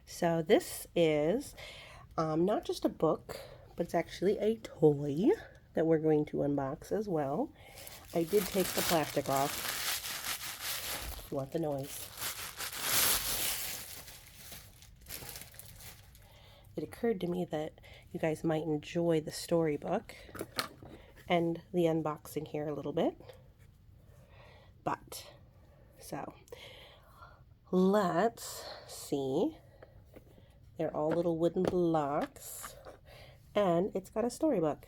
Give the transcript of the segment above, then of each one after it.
So this is not just a book, but it's actually a toy that we're going to unbox as well. I did take the plastic off. If you want the noise. It occurred to me that you guys might enjoy the storybook and the unboxing here a little bit. So let's see. They're all little wooden blocks, and it's got a storybook.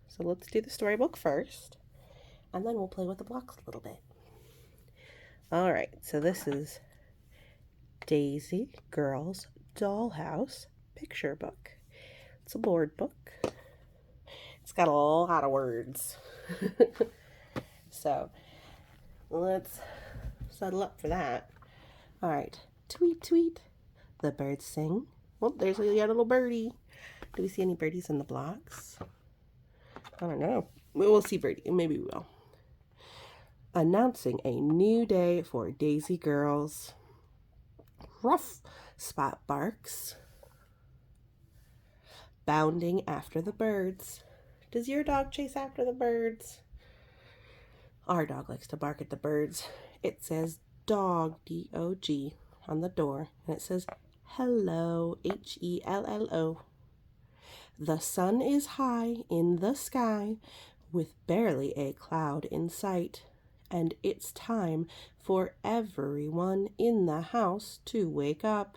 So let's do the storybook first, and then we'll play with the blocks a little bit. All right, so this is Daisy Girls Dollhouse picture book. It's a board book. It's got a lot of words. So let's settle up for that. All right, tweet, tweet. The birds sing. Well, there's a little birdie. Do we see any birdies in the blocks? I don't know. We'll see birdie. Maybe we will. Announcing a new day for Daisy Girls. Ruff Spot barks. Bounding after the birds. Does your dog chase after the birds? Our dog likes to bark at the birds. It says dog, D-O-G, on the door, and it says hello, H-E-L-L-O. The sun is high in the sky with barely a cloud in sight, and it's time for everyone in the house to wake up.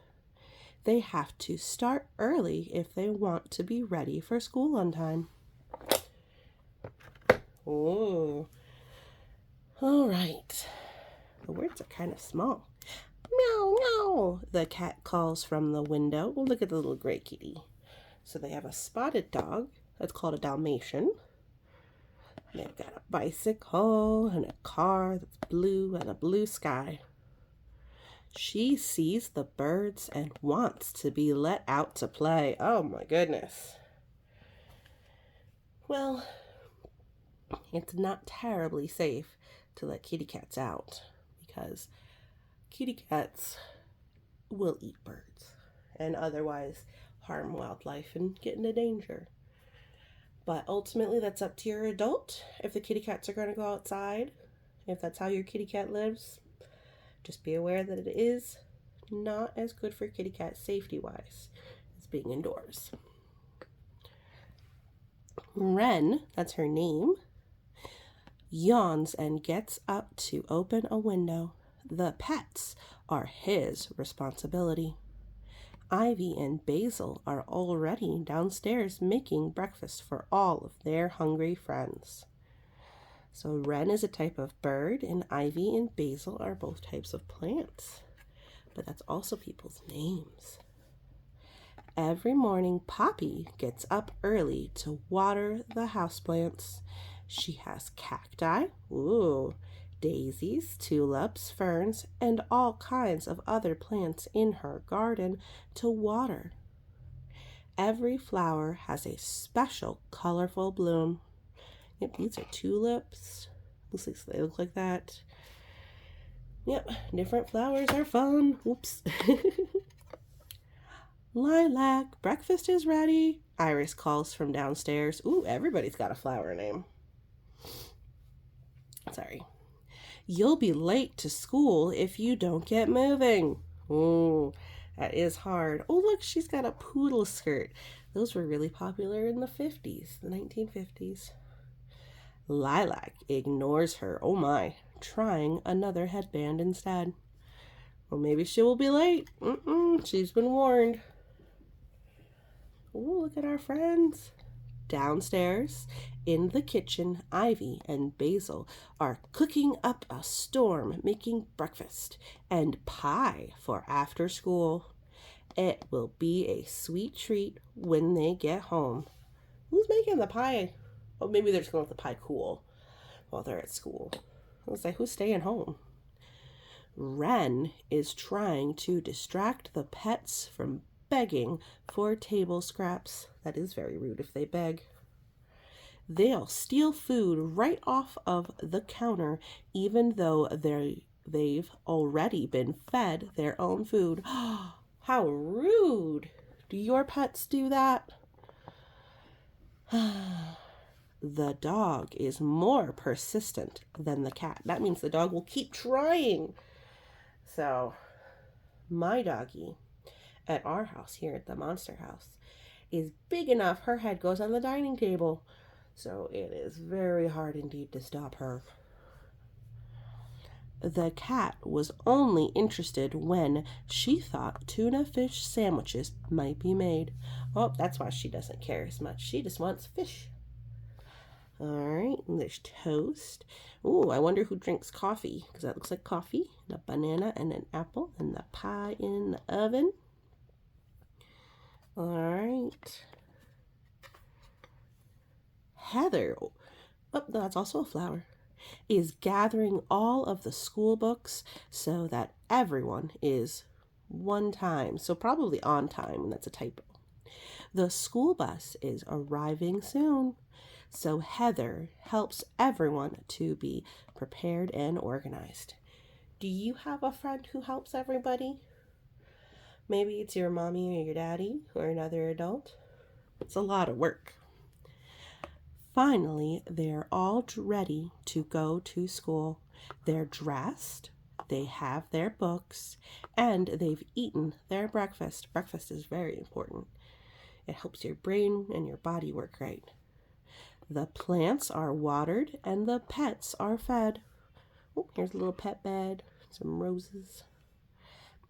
They have to start early if they want to be ready for school on time. Oh, all right. The words are kind of small. Meow, meow, the cat calls from the window. Oh, look at the little gray kitty. So they have a spotted dog that's called a Dalmatian. They've got a bicycle and a car that's blue and a blue sky. She sees the birds and wants to be let out to play. Oh my goodness. Well, it's not terribly safe to let kitty cats out because kitty cats will eat birds and otherwise harm wildlife and get into danger. But ultimately, that's up to your adult. If the kitty cats are going to go outside, if that's how your kitty cat lives, just be aware that it is not as good for kitty cat safety-wise as being indoors. Wren, that's her name, yawns and gets up to open a window. The pets are his responsibility. Ivy and Basil are already downstairs making breakfast for all of their hungry friends. So Wren is a type of bird, and Ivy and Basil are both types of plants. But that's also people's names. Every morning, Poppy gets up early to water the houseplants. She has cacti, daisies, tulips, ferns, and all kinds of other plants in her garden to water. Every flower has a special colorful bloom. Yep, these are tulips. Looks like they look like that. Yep, different flowers are fun. Whoops. Lilac, breakfast is ready, Iris calls from downstairs. Ooh, everybody's got a flower name. Sorry. You'll be late to school if you don't get moving. Ooh, that is hard. Oh, look, she's got a poodle skirt. Those were really popular in the 50s, the 1950s. Lilac ignores her. Oh my, trying another headband instead. Well, maybe she will be late. She's been warned. Oh, look at our friends. Downstairs, in the kitchen, Ivy and Basil are cooking up a storm, making breakfast and pie for after school. It will be a sweet treat when they get home. Who's making the pie? Oh, maybe they're just going to let the pie cool while they're at school. I was like, who's staying home? Wren is trying to distract the pets from begging for table scraps. That is very rude if they beg. They'll steal food right off of the counter even though they've already been fed their own food. How rude. Do your pets do that? The dog is more persistent than the cat. That means the dog will keep trying. So, my doggie at our house here at the Monster House is big enough her head goes on the dining table. So it is very hard indeed to stop her. The cat was only interested when she thought tuna fish sandwiches might be made. Oh, that's why she doesn't care as much. She just wants fish. All right, and there's toast. Ooh, I wonder who drinks coffee, because that looks like coffee, and a banana and an apple, and the pie in the oven. All right. Heather, oh, that's also a flower, is gathering all of the school books so that everyone is one time, so probably on time, and that's a typo. The school bus is arriving soon, so Heather helps everyone to be prepared and organized. Do you have a friend who helps everybody? Maybe it's your mommy or your daddy or another adult. It's a lot of work. Finally, they're all ready to go to school. They're dressed, they have their books, and they've eaten their breakfast. Breakfast is very important. It helps your brain and your body work right. The plants are watered and the pets are fed. Oh, here's a little pet bed, some roses.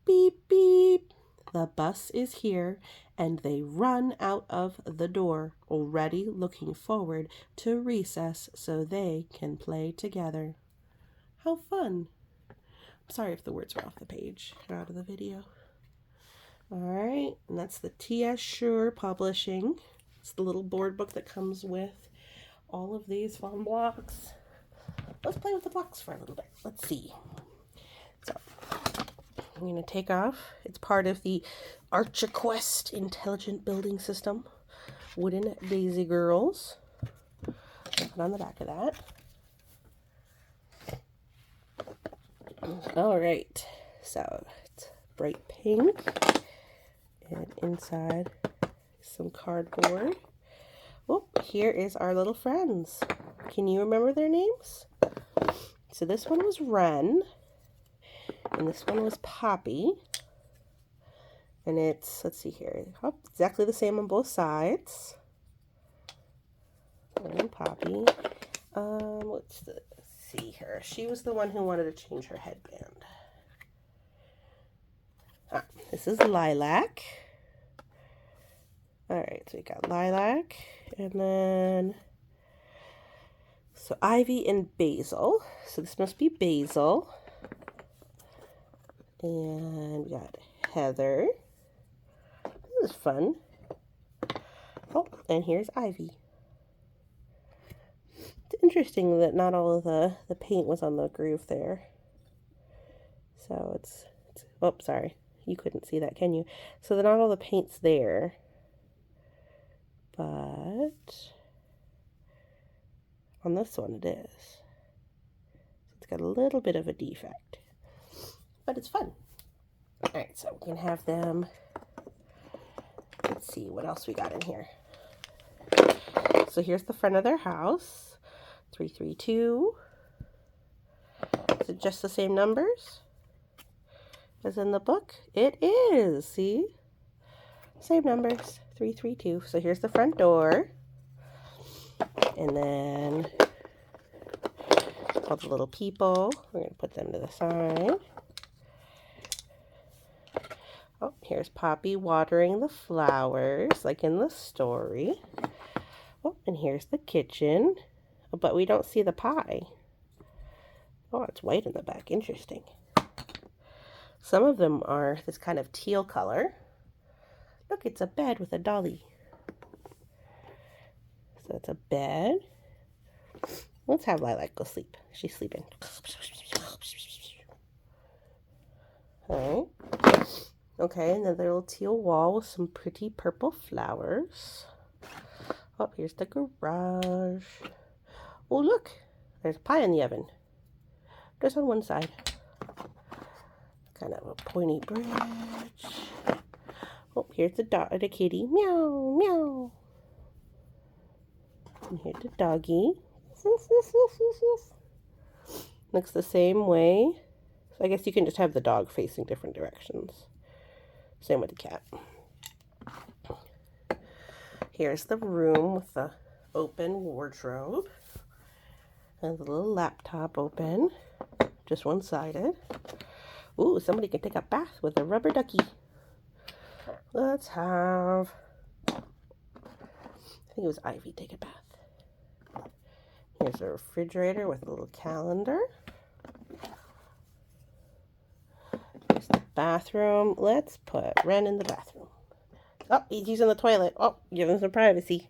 Beep, beep. The bus is here, and they run out of the door, already looking forward to recess so they can play together. How fun. I'm sorry if the words were off the page or out of the video. All right, and that's the T.S.Shure Publishing. It's the little board book that comes with all of these fun blocks. Let's play with the blocks for a little bit. Let's see. So, I'm going to take off. It's part of the Girls Intelligent Building System. Wooden Daisy Girls. Put on the back of that. All right. So, it's bright pink. And inside some cardboard. Oh, here is our little friends. Can you remember their names? So this one was Wren, and this one was Poppy. And it's, let's see here, exactly the same on both sides. And Poppy. Let's see her. She was the one who wanted to change her headband. This is Lilac. All right, so we got Lilac, and then, so Ivy and Basil. So this must be Basil. And we got Heather. This is fun. Oh, and here's Ivy. It's interesting that not all of the paint was on the groove there. So it's oh, sorry. You couldn't see that, can you? So that not all the paint's there. But on this one it is. So it's got a little bit of a defect. But it's fun. Alright, so we can have them. Let's see what else we got in here. So here's the front of their house. 332. Is it just the same numbers as in the book? It is. See? Same numbers. 332. So here's the front door. And then all the little people. We're going to put them to the side. Oh, here's Poppy watering the flowers, like in the story. Oh, and here's the kitchen. Oh, but we don't see the pie. Oh, it's white in the back. Interesting. Some of them are this kind of teal color. Look, it's a bed with a dolly. So it's a bed. Let's have Lilac go sleep. She's sleeping. All right. Okay, and then the little teal wall with some pretty purple flowers. Oh, here's the garage. Oh, look. There's a pie in the oven. Just on one side. Kind of a pointy bridge. here's the kitty. Meow, meow. And here's the doggy. Woof, woof, woof, woof, woof. Looks the same way. So I guess you can just have the dog facing different directions. Same with the cat. Here's the room with the open wardrobe. And the little laptop open. Just one-sided. Ooh, somebody can take a bath with a rubber ducky. Let's have... I think it was Ivy take a bath. Here's a refrigerator with a little calendar. Here's the bathroom. Let's put Ren in the bathroom. Oh, he's using the toilet. Oh, give him some privacy.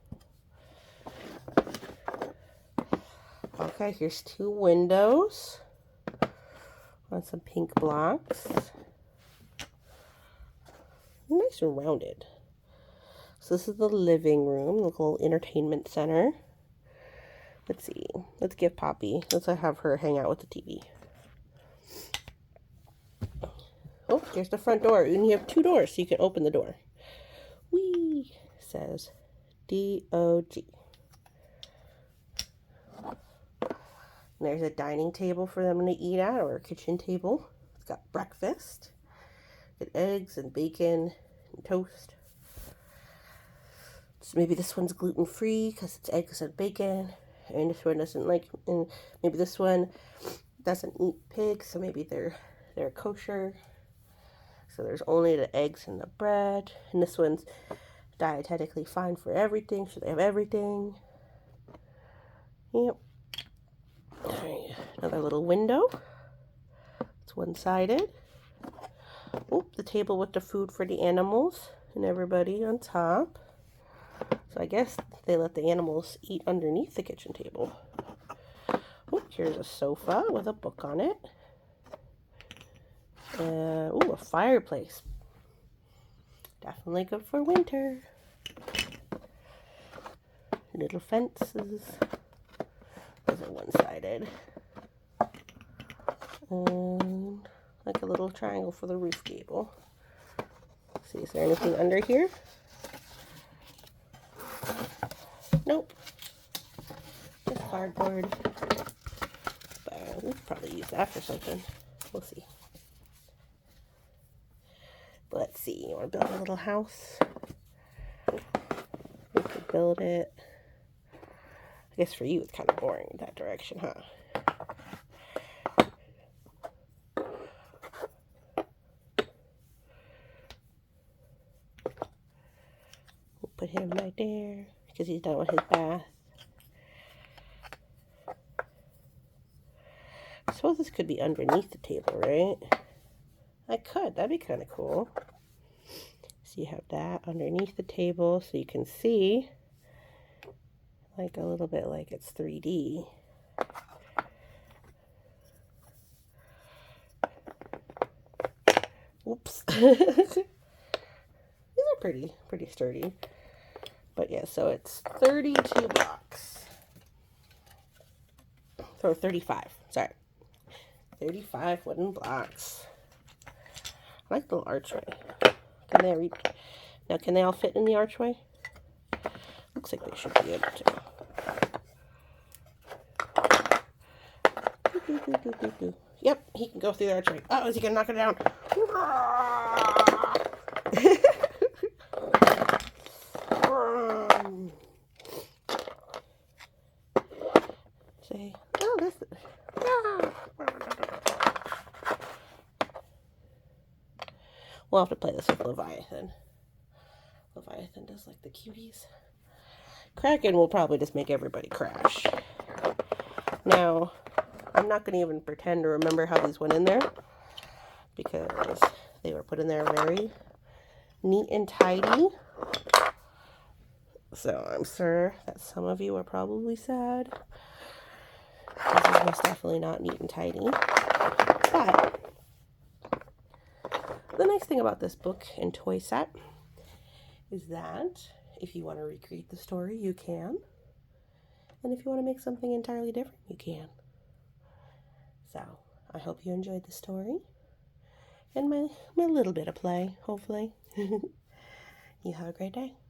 Okay, here's 2 windows on some pink blocks. Nice and rounded. So this is the living room, the little entertainment center. Let's see. Let's give Poppy. Let's have her hang out with the TV. Oh, here's the front door. And you have 2 doors, so you can open the door. Whee! Says D-O-G. There's a dining table for them to eat at, or a kitchen table. It's got breakfast. Got eggs and bacon and toast. So maybe this one's gluten-free because it's eggs and bacon. And this one doesn't like, and maybe this one doesn't eat pig, so maybe they're kosher. So there's only the eggs and the bread. And this one's dietetically fine for everything, so they have everything. Yep. Alright, another little window. It's one-sided. Oh, the table with the food for the animals and everybody on top. So I guess they let the animals eat underneath the kitchen table. Oh, here's a sofa with a book on it. Oh, a fireplace. Definitely good for winter. Little fences. Those are one-sided. And like a little triangle for the roof gable. Let's see, is there anything under here? Nope. Just cardboard. But we could probably use that for something. We'll see. But let's see. You want to build a little house? We could build it. I guess for you it's kind of boring in that direction, huh? We'll put him right there because he's done with his bath. I suppose this could be underneath the table, right? I could. That'd be kind of cool. So you have that underneath the table so you can see like a little bit like it's 3D. Oops. These are pretty sturdy. But yeah, so it's 32 blocks. Or 35, sorry. 35 wooden blocks. I like the little archway. Can they reach? Now, can they all fit in the archway? Looks like they should be able to. Yep, he can go through the archway. Oh, is he gonna knock it down? Say, oh, this. We'll have to play this with Leviathan. Leviathan does like the cuties. Kraken will probably just make everybody crash. Now, I'm not going to even pretend to remember how these went in there because they were put in there very neat and tidy. So I'm sure that some of you are probably sad. This is most definitely not neat and tidy. But the nice thing about this book and toy set is that if you want to recreate the story, you can. And if you want to make something entirely different, you can. So, I hope you enjoyed the story. And my little bit of play, hopefully. You have a great day.